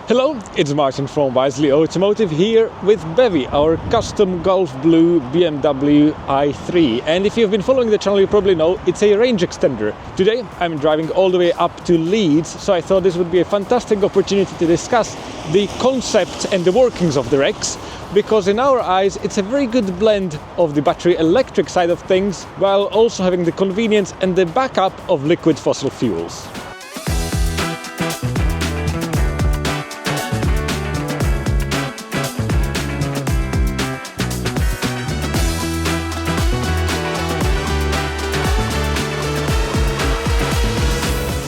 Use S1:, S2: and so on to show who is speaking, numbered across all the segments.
S1: Hello, it's Martin from Wisely Automotive here with Bevy, our custom Golf Blue BMW i3. And if you've been following the channel, you probably know it's a range extender. Today I'm driving all the way up to Leeds, so I thought this would be a fantastic opportunity to discuss the concept and the workings of the REX, because in our eyes it's a very good blend of the battery electric side of things while also having the convenience and the backup of liquid fossil fuels.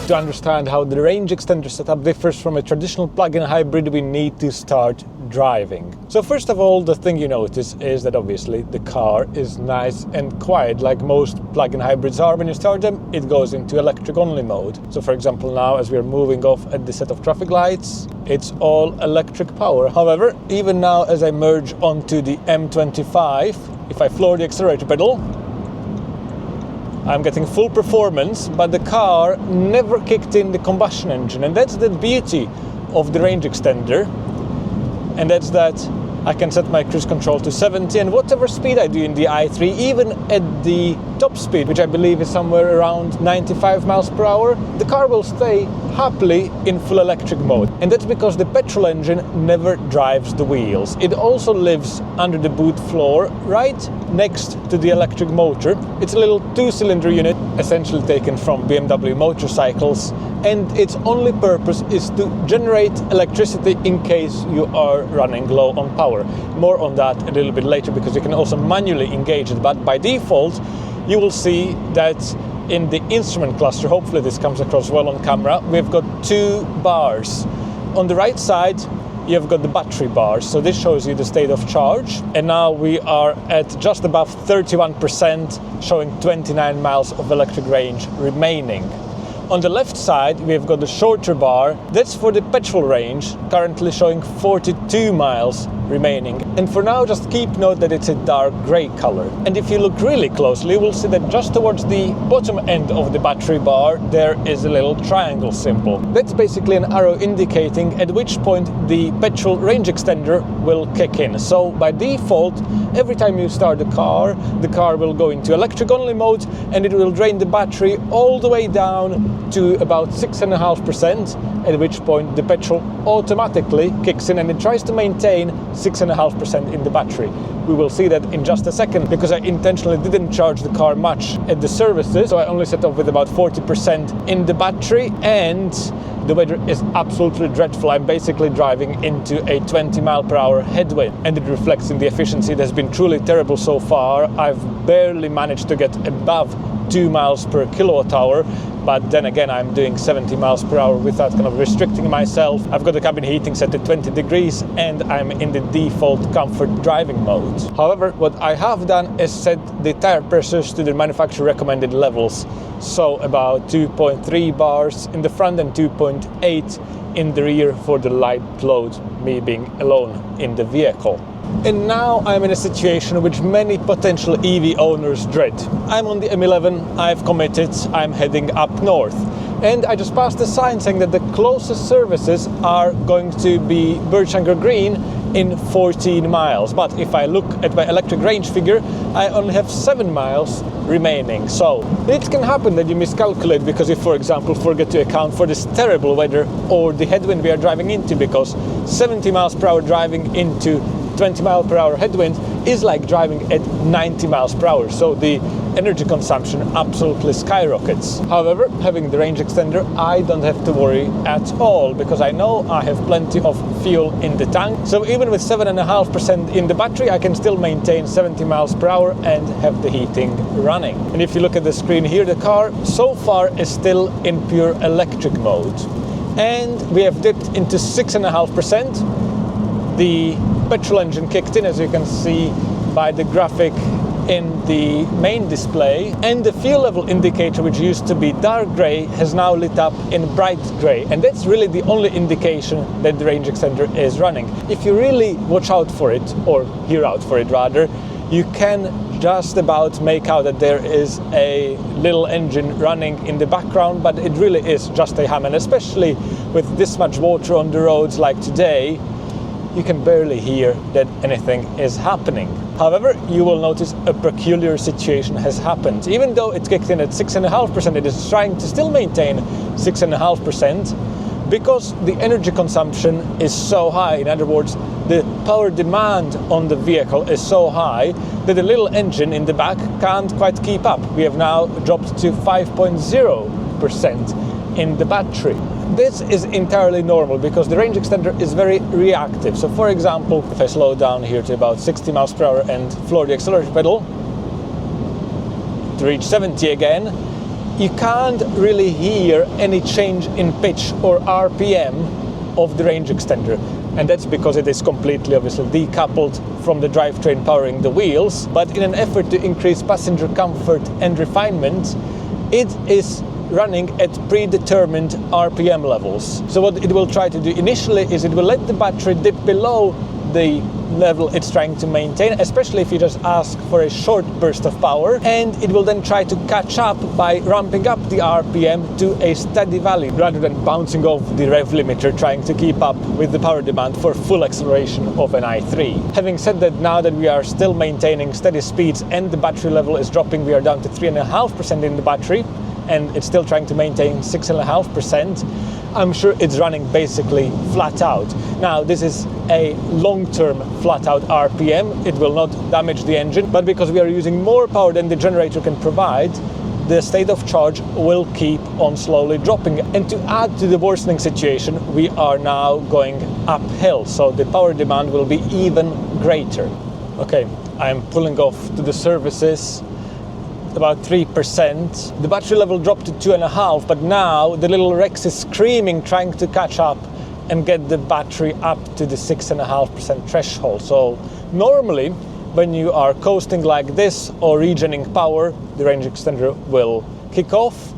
S1: To understand how the range extender setup differs from a traditional plug-in hybrid, we need to start driving. So first of all, the thing you notice is that obviously the car is nice and quiet, like most plug-in hybrids are. When you start them, it goes into electric only mode. So for example, now as we are moving off at the set of traffic lights, it's all electric power. However, even now as I merge onto the M25, if I floor the accelerator pedal, I'm getting full performance, but the car never kicked in the combustion engine. And that's the beauty of the range extender. And that's that I can set my cruise control to 70, and whatever speed I do in the i3, even at the top speed, which I believe is somewhere around 95 miles per hour, the car will stay happily in full electric mode. And that's because the petrol engine never drives the wheels. It also lives under the boot floor, right next to the electric motor. It's a little two-cylinder unit, essentially taken from BMW motorcycles, and its only purpose is to generate electricity in case you are running low on power. More on that a little bit later, because you can also manually engage it, but by default you will see that in the instrument cluster, hopefully this comes across well on camera, we've got two bars. On the right side you've got the battery bars, so this shows you the state of charge, and now we are at just above 31%, showing 29 miles of electric range remaining. On the left side we've got the shorter bar, that's for the petrol range, currently showing 42 miles remaining. And for now just keep note that it's a dark grey color. And if you look really closely, you will see that just towards the bottom end of the battery bar there is a little triangle symbol. That's basically an arrow indicating at which point the petrol range extender will kick in. So by default, every time you start the car will go into electric only mode, and it will drain the battery all the way down to about 6.5%, at which point the petrol automatically kicks in and it tries to maintain 6.5% in the battery. We will see that in just a second, because I intentionally didn't charge the car much at the services, so I only set off with about 40% in the battery, and the weather is absolutely dreadful. I'm basically driving into a 20 mile per hour headwind, and it reflects in the efficiency. It has been truly terrible so far. I've barely managed to get above 2 miles per kilowatt hour, but then again I'm doing 70 miles per hour without kind of restricting myself. I've got the cabin heating set to 20 degrees and I'm in the default comfort driving mode. However, what I have done is set the tire pressures to the manufacturer recommended levels, so about 2.3 bars in the front and 2.8 in the rear for the light load, me being alone in the vehicle. And now I'm in a situation which many potential EV owners dread. I'm on the M11, I've committed, I'm heading up north. And I just passed a sign saying that the closest services are going to be Birchanger Green in 14 miles. But if I look at my electric range figure, I only have 7 miles remaining. So it can happen that you miscalculate because you, for example, forget to account for this terrible weather or the headwind we are driving into, because 70 miles per hour driving into 20 mile per hour headwind is like driving at 90 miles per hour, so the energy consumption absolutely skyrockets. However, having the range extender, I don't have to worry at all, because I know I have plenty of fuel in the tank. So even with 7.5% in the battery, I can still maintain 70 miles per hour and have the heating running. And if you look at the screen here, the car so far is still in pure electric mode, and we have dipped into 6.5%. The petrol engine kicked in, as you can see by the graphic in the main display, and the fuel level indicator, which used to be dark grey, has now lit up in bright grey, and that's really the only indication that the range extender is running. If you really watch out for it, or hear out for it rather, you can just about make out that there is a little engine running in the background, but it really is just a hum. And especially with this much water on the roads like today, you can barely hear that anything is happening. However, you will notice a peculiar situation has happened. Even though it kicked in at 6.5%, it is trying to still maintain 6.5%, because the energy consumption is so high. In other words, the power demand on the vehicle is so high that the little engine in the back can't quite keep up. We have now dropped to 5.0% in the battery. This is entirely normal because the range extender is very reactive. So for example, if I slow down here to about 60 miles per hour and floor the accelerator pedal to reach 70 again, you can't really hear any change in pitch or RPM of the range extender. And that's because it is completely obviously decoupled from the drivetrain powering the wheels. But in an effort to increase passenger comfort and refinement, it is running at predetermined RPM levels. So what it will try to do initially is it will let the battery dip below the level it's trying to maintain, especially if you just ask for a short burst of power, and it will then try to catch up by ramping up the RPM to a steady value rather than bouncing off the rev limiter trying to keep up with the power demand for full acceleration of an i3. Having said that, now that we are still maintaining steady speeds and the battery level is dropping, we are down to 3.5% in the battery, and it's still trying to maintain 6.5%, I'm sure it's running basically flat out. Now, this is a long-term flat out RPM. It will not damage the engine, but because we are using more power than the generator can provide, the state of charge will keep on slowly dropping. And to add to the worsening situation, we are now going uphill, so the power demand will be even greater. Okay, I'm pulling off to the services. About 3%. The battery level dropped to 2.5, but now the little Rex is screaming, trying to catch up and get the battery up to the 6.5% threshold. So normally, when you are coasting like this or regenerating power, the range extender will kick off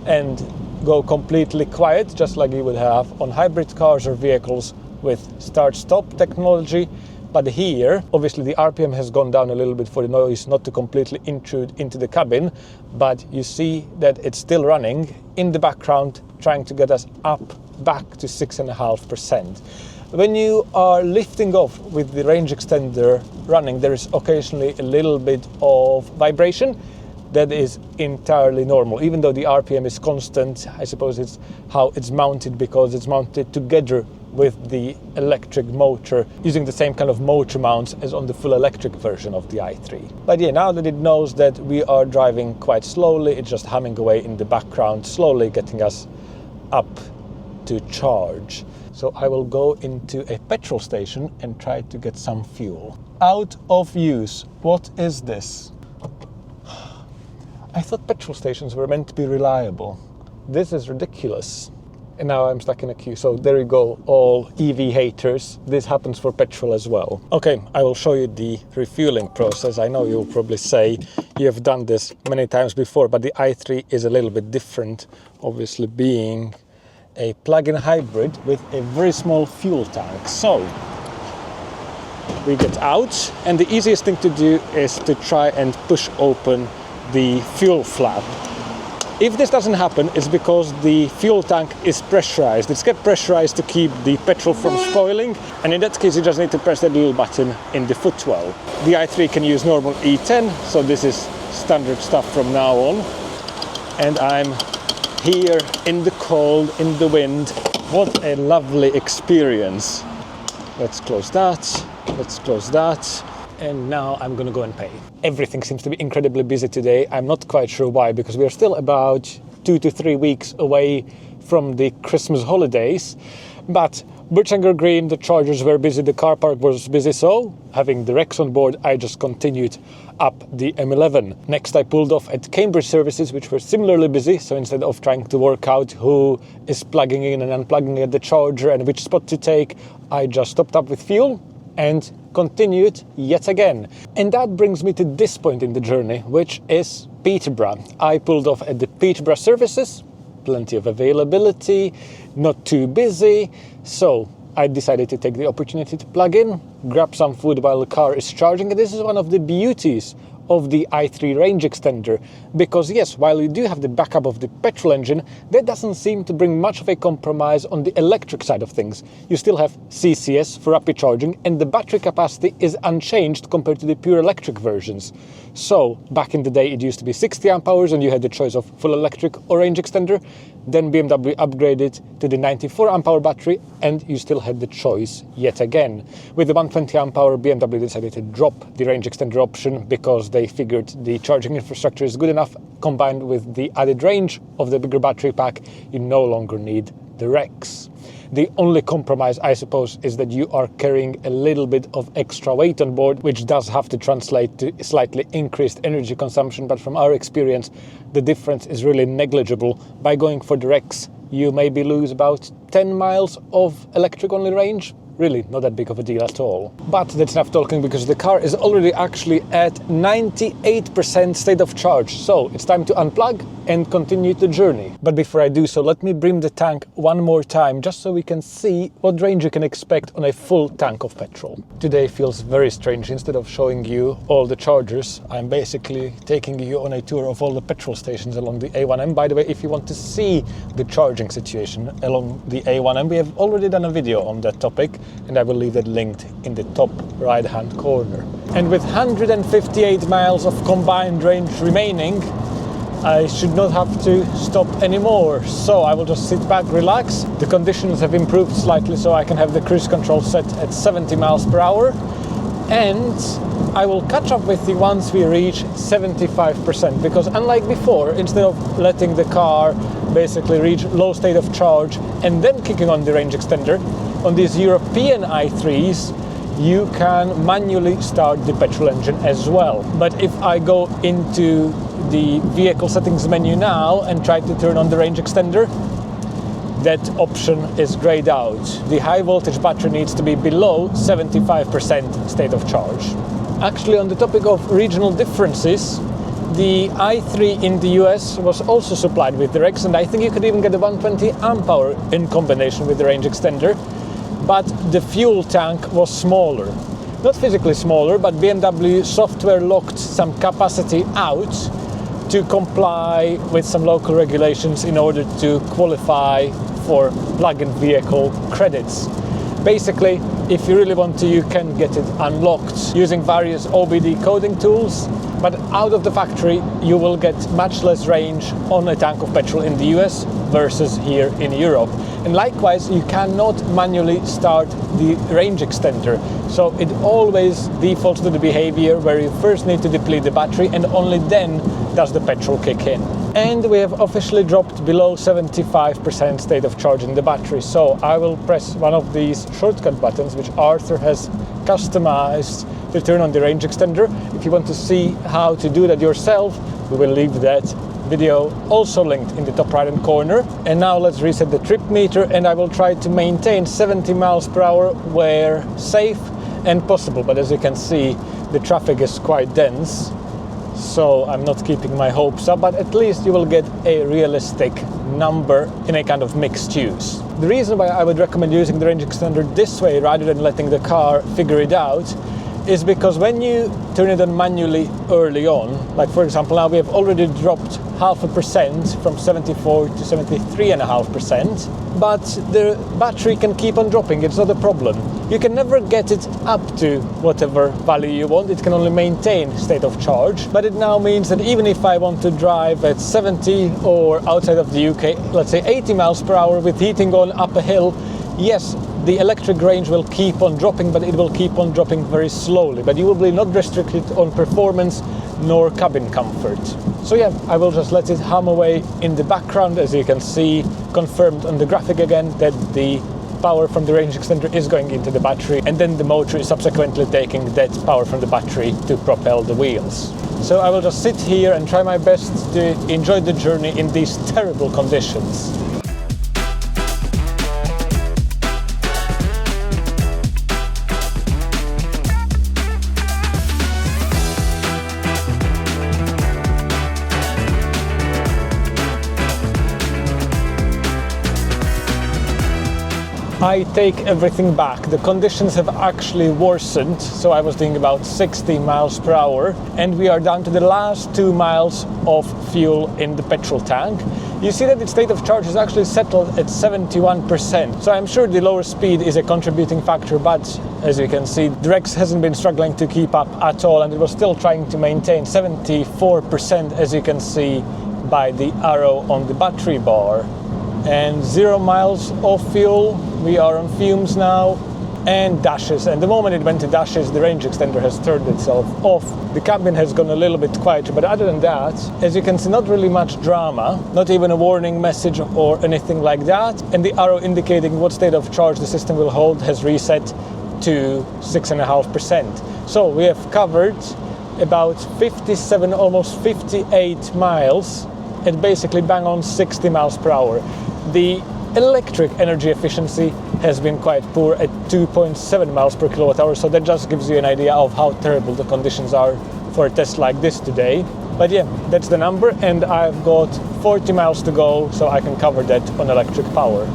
S1: and go completely quiet, just like you would have on hybrid cars or vehicles with start-stop technology. But here, obviously the RPM has gone down a little bit for the noise not to completely intrude into the cabin, but you see that it's still running in the background, trying to get us up back to 6.5%. When you are lifting off with the range extender running, there is occasionally a little bit of vibration. That is entirely normal. Even though the RPM is constant, I suppose it's how it's mounted, because it's mounted together with the electric motor, using the same kind of motor mounts as on the full electric version of the i3. But yeah, now that it knows that we are driving quite slowly, it's just humming away in the background, slowly getting us up to charge. So I will go into a petrol station and try to get some fuel. Out of use. What is this? I thought petrol stations were meant to be reliable. This is ridiculous. And now I'm stuck in a queue. So there you go, all EV haters. This happens for petrol as well. Okay, I will show you the refueling process. I know you'll probably say you have done this many times before, but the i3 is a little bit different, obviously being a plug-in hybrid with a very small fuel tank. So we get out, and the easiest thing to do is to try and push open the fuel flap. If this doesn't happen, it's because the fuel tank is pressurized. It's kept pressurized to keep the petrol from spoiling, and in that case you just need to press that little button in the footwell. The i3 can use normal E10, so this is standard stuff from now on. And I'm here in the cold, in the wind. What a lovely experience. Let's close that, let's close that. And now I'm gonna go and pay. Everything seems to be incredibly busy today. I'm not quite sure why, because we are still about 2 to 3 weeks away from the Christmas holidays. But Birchanger Green, the chargers were busy, the car park was busy, so having the Rex on board, I just continued up the M11. Next I pulled off at Cambridge services, which were similarly busy, so instead of trying to work out who is plugging in and unplugging at the charger and which spot to take, I just topped up with fuel and continued yet again. And that brings me to this point in the journey, which is Peterborough. I pulled off at the Peterborough services, plenty of availability, not too busy, so I decided to take the opportunity to plug in, grab some food while the car is charging. And this is one of the beauties of the i3 range extender, because yes, while you do have the backup of the petrol engine, that doesn't seem to bring much of a compromise on the electric side of things. You still have CCS for rapid charging, and the battery capacity is unchanged compared to the pure electric versions. So back in the day it used to be 60 amp hours and you had the choice of full electric or range extender. Then BMW upgraded to the 94 amp hour battery and you still had the choice yet again. With the 120 amp hour, BMW decided to drop the range extender option because they figured the charging infrastructure is good enough. Combined with the added range of the bigger battery pack, you no longer need the REX. The only compromise, I suppose, is that you are carrying a little bit of extra weight on board, which does have to translate to slightly increased energy consumption. But from our experience, the difference is really negligible. By going for the REX, you maybe lose about 10 miles of electric-only range. Really not that big of a deal at all. But that's enough talking, because the car is already actually at 98% state of charge. So it's time to unplug and continue the journey. But before I do so, let me brim the tank one more time, just so we can see what range you can expect on a full tank of petrol. Today feels very strange. Instead of showing you all the chargers, I'm basically taking you on a tour of all the petrol stations along the A1M. By the way, if you want to see the charging situation along the A1M, we have already done a video on that topic, and I will leave that linked in the top right hand corner. And with 158 miles of combined range remaining, I should not have to stop anymore. So I will just sit back, relax. The conditions have improved slightly, so I can have the cruise control set at 70 miles per hour. And I will catch up with you once we reach 75%, because unlike before, instead of letting the car basically reach low state of charge and then kicking on the range extender, on these European i3s, you can manually start the petrol engine as well. But if I go into the vehicle settings menu now and try to turn on the range extender, that option is grayed out. The high voltage battery needs to be below 75% state of charge. Actually, on the topic of regional differences, the i3 in the US was also supplied with the REX, and I think you could even get a 120 amp hour in combination with the range extender. But the fuel tank was smaller. Not physically smaller, but BMW software locked some capacity out to comply with some local regulations in order to qualify for plug-in vehicle credits. Basically, if you really want to, you can get it unlocked using various OBD coding tools, but out of the factory you will get much less range on a tank of petrol in the US versus here in Europe. And likewise, you cannot manually start the range extender. So it always defaults to the behavior where you first need to deplete the battery and only then does the petrol kick in. And we have officially dropped below 75% state of charge in the battery. So I will press one of these shortcut buttons, which Arthur has customized to turn on the range extender. If you want to see how to do that yourself, we will leave that video also linked in the top right hand corner. And now let's reset the trip meter, and I will try to maintain 70 miles per hour where safe and possible. But as you can see, the traffic is quite dense, so I'm not keeping my hopes up, but at least you will get a realistic number in a kind of mixed use. The reason why I would recommend using the range extender this way rather than letting the car figure it out is because when you turn it on manually early on, like for example now we have already dropped 0.5% from 74 to 73.5%, but the battery can keep on dropping, it's not a problem. You can never get it up to whatever value you want, it can only maintain state of charge, but it now means that even if I want to drive at 70 or outside of the UK, let's say 80 miles per hour with heating on up a hill, yes, the electric range will keep on dropping, but it will keep on dropping very slowly. But you will be not restricted on performance nor cabin comfort. So yeah, I will just let it hum away in the background. As you can see, confirmed on the graphic again that the power from the range extender is going into the battery, and then the motor is subsequently taking that power from the battery to propel the wheels. So I will just sit here and try my best to enjoy the journey in these terrible conditions. I take everything back. The conditions have actually worsened, so I was doing about 60 miles per hour, and we are down to the last 2 miles of fuel in the petrol tank. You see that its state of charge is actually settled at 71%, so I'm sure the lower speed is a contributing factor, but as you can see, the Rex hasn't been struggling to keep up at all, and it was still trying to maintain 74%, as you can see by the arrow on the battery bar. And 0 miles of fuel, we are on fumes now, and dashes, and the moment it went to dashes, the range extender has turned itself off. The cabin has gone a little bit quieter, but other than that, as you can see, not really much drama, not even a warning message or anything like that, and the arrow indicating what state of charge the system will hold has reset to 6.5%. So we have covered about 57, almost 58 miles at basically bang on 60 miles per hour. The electric energy efficiency has been quite poor at 2.7 miles per kilowatt hour, so that just gives you an idea of how terrible the conditions are for a test like this today. But yeah, that's the number, and I've got 40 miles to go, so I can cover that on electric power.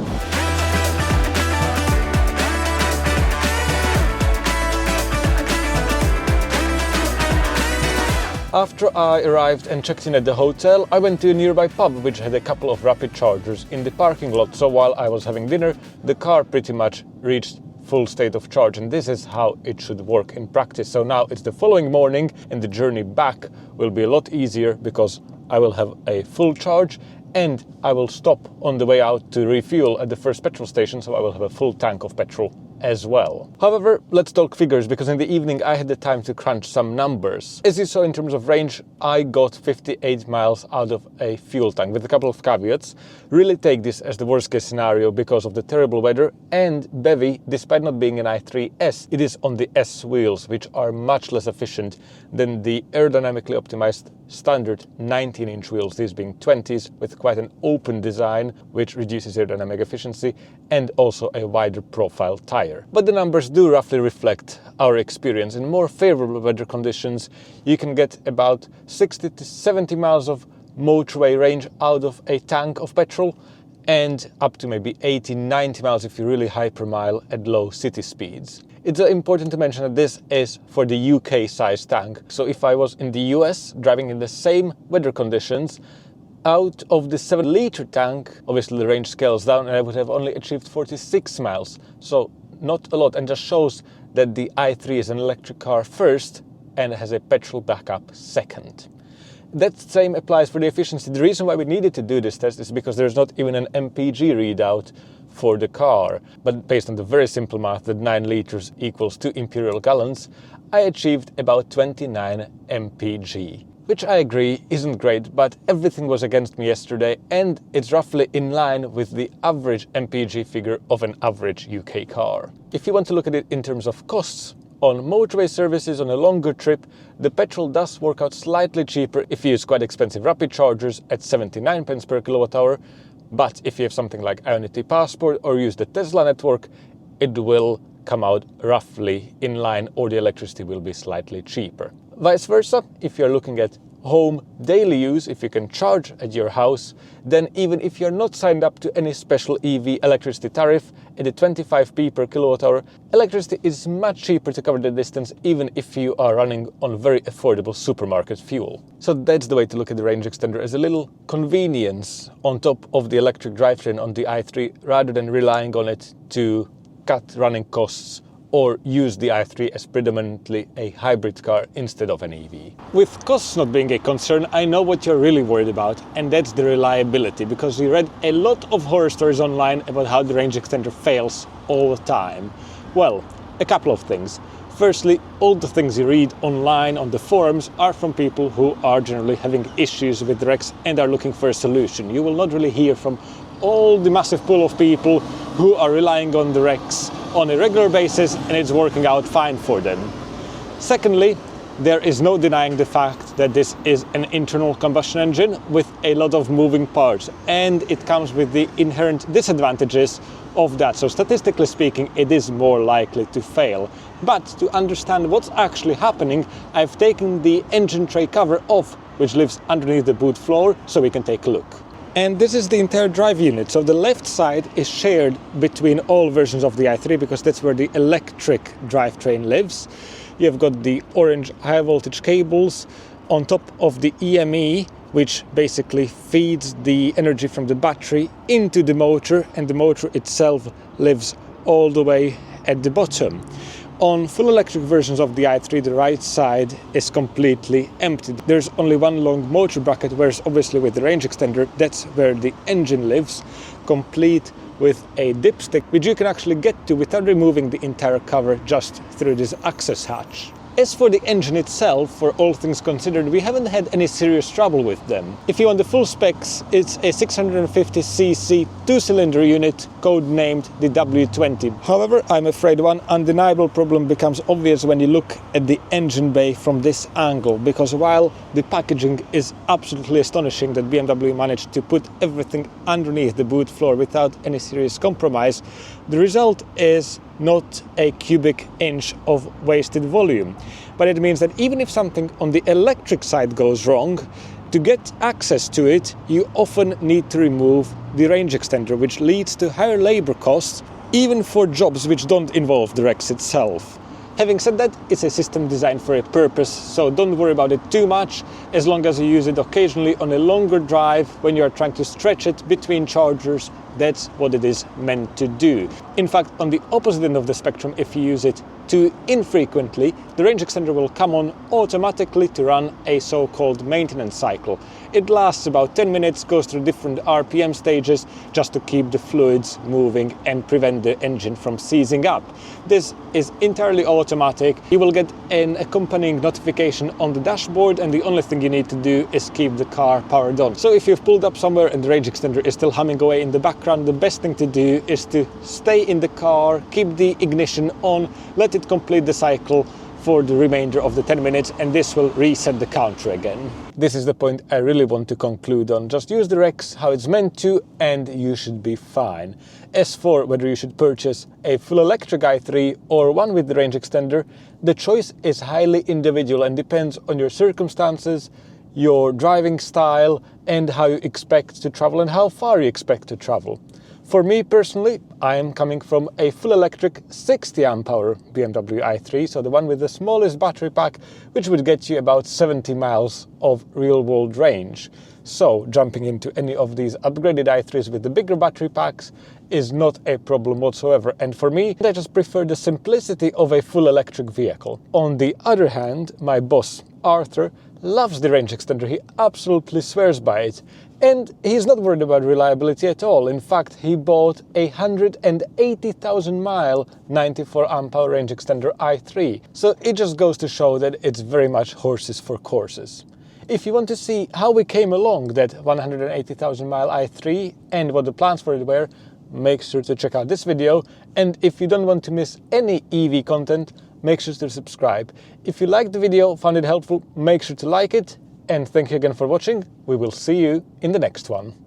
S1: After I arrived and checked in at the hotel, I went to a nearby pub which had a couple of rapid chargers in the parking lot, so while I was having dinner, the car pretty much reached full state of charge, and this is how it should work in practice. So now it's the following morning, and the journey back will be a lot easier because I will have a full charge, and I will stop on the way out to refuel at the first petrol station, so I will have a full tank of petrol as well. However, let's talk figures, because in the evening I had the time to crunch some numbers. As you saw, in terms of range, I got 58 miles out of a fuel tank, with a couple of caveats. Really take this as the worst case scenario because of the terrible weather, and BEVI, despite not being an i3S, it is on the S wheels, which are much less efficient than the aerodynamically optimized standard 19-inch wheels, these being 20s with quite an open design, which reduces aerodynamic efficiency, and also a wider profile tire. But the numbers do roughly reflect our experience. In more favorable weather conditions, you can get about 60 to 70 miles of motorway range out of a tank of petrol, and up to maybe 80-90 miles if you're really high per mile at low city speeds. It's important to mention that this is for the UK size tank. So if I was in the US driving in the same weather conditions, out of the 7-litre tank, obviously the range scales down, and I would have only achieved 46 miles. So not a lot, and just shows that the i3 is an electric car first and has a petrol backup second. That same applies for the efficiency. The reason why we needed to do this test is because there's not even an MPG readout for the car. But based on the very simple math that 9 litres equals 2 imperial gallons, I achieved about 29 MPG. Which I agree isn't great, but everything was against me yesterday, and it's roughly in line with the average MPG figure of an average UK car. If you want to look at it in terms of costs, on motorway services on a longer trip, the petrol does work out slightly cheaper if you use quite expensive rapid chargers at 79 pence per kilowatt hour, but if you have something like Ionity Passport or use the Tesla network, it will come out roughly in line, or the electricity will be slightly cheaper. Vice versa, if you're looking at home daily use, if you can charge at your house, then even if you're not signed up to any special EV electricity tariff, at the 25p per kilowatt hour, electricity is much cheaper to cover the distance, even if you are running on very affordable supermarket fuel. So that's the way to look at the range extender, as a little convenience on top of the electric drivetrain on the i3, rather than relying on it to cut running costs or use the i3 as predominantly a hybrid car instead of an EV. With costs not being a concern, I know what you're really worried about, and that's the reliability, because we read a lot of horror stories online about how the range extender fails all the time. Well, a couple of things. Firstly, all the things you read online on the forums are from people who are generally having issues with the Rex and are looking for a solution. You will not really hear from all the massive pool of people who are relying on the Rex on a regular basis and it's working out fine for them. Secondly, there is no denying the fact that this is an internal combustion engine with a lot of moving parts, and it comes with the inherent disadvantages of that. So statistically speaking, it is more likely to fail. But to understand what's actually happening, I've taken the engine tray cover off, which lives underneath the boot floor, so we can take a look. And this is the entire drive unit. So the left side is shared between all versions of the i3 because that's where the electric drivetrain lives. You've got the orange high voltage cables on top of the EME, which basically feeds the energy from the battery into the motor, and the motor itself lives all the way at the bottom. On full electric versions of the i3, the right side is completely empty. There's only one long motor bracket, whereas obviously with the range extender, that's where the engine lives, complete with a dipstick, which you can actually get to without removing the entire cover just through this access hatch. As for the engine itself, for all things considered, we haven't had any serious trouble with them. If you want the full specs, it's a 650cc two-cylinder unit, codenamed the W20. However, I'm afraid one undeniable problem becomes obvious when you look at the engine bay from this angle, because while the packaging is absolutely astonishing that BMW managed to put everything underneath the boot floor without any serious compromise, the result is not a cubic inch of wasted volume. But it means that even if something on the electric side goes wrong, to get access to it, you often need to remove the range extender, which leads to higher labor costs, even for jobs which don't involve the Rex itself. Having said that, it's a system designed for a purpose, so don't worry about it too much, as long as you use it occasionally on a longer drive when you are trying to stretch it between chargers. That's what it is meant to do. In fact, on the opposite end of the spectrum, if you use it too infrequently, the range extender will come on automatically to run a so-called maintenance cycle. It lasts about 10 minutes, goes through different RPM stages just to keep the fluids moving and prevent the engine from seizing up. This is entirely automatic. You will get an accompanying notification on the dashboard, and the only thing you need to do is keep the car powered on. So if you've pulled up somewhere and the range extender is still humming away in the background, the best thing to do is to stay in the car, keep the ignition on, let it complete the cycle for the remainder of the 10 minutes, and this will reset the counter again. This is the point I really want to conclude on. Just use the Rex how it's meant to and you should be fine. As for whether you should purchase a full electric i3 or one with the range extender, the choice is highly individual and depends on your circumstances, your driving style, and how you expect to travel and how far you expect to travel. For me personally, I am coming from a full electric 60 amp hour BMW i3, so the one with the smallest battery pack, which would get you about 70 miles of real world range. So jumping into any of these upgraded i3s with the bigger battery packs is not a problem whatsoever. And for me, I just prefer the simplicity of a full electric vehicle. On the other hand, my boss, Arthur, loves the range extender. He absolutely swears by it. And he's not worried about reliability at all. In fact, he bought a 180,000 mile 94 amp hour range extender i3. So it just goes to show that it's very much horses for courses. If you want to see how we came along that 180,000 mile i3 and what the plans for it were, make sure to check out this video. And if you don't want to miss any EV content, make sure to subscribe. If you liked the video, found it helpful, make sure to like it. And thank you again for watching. We will see you in the next one.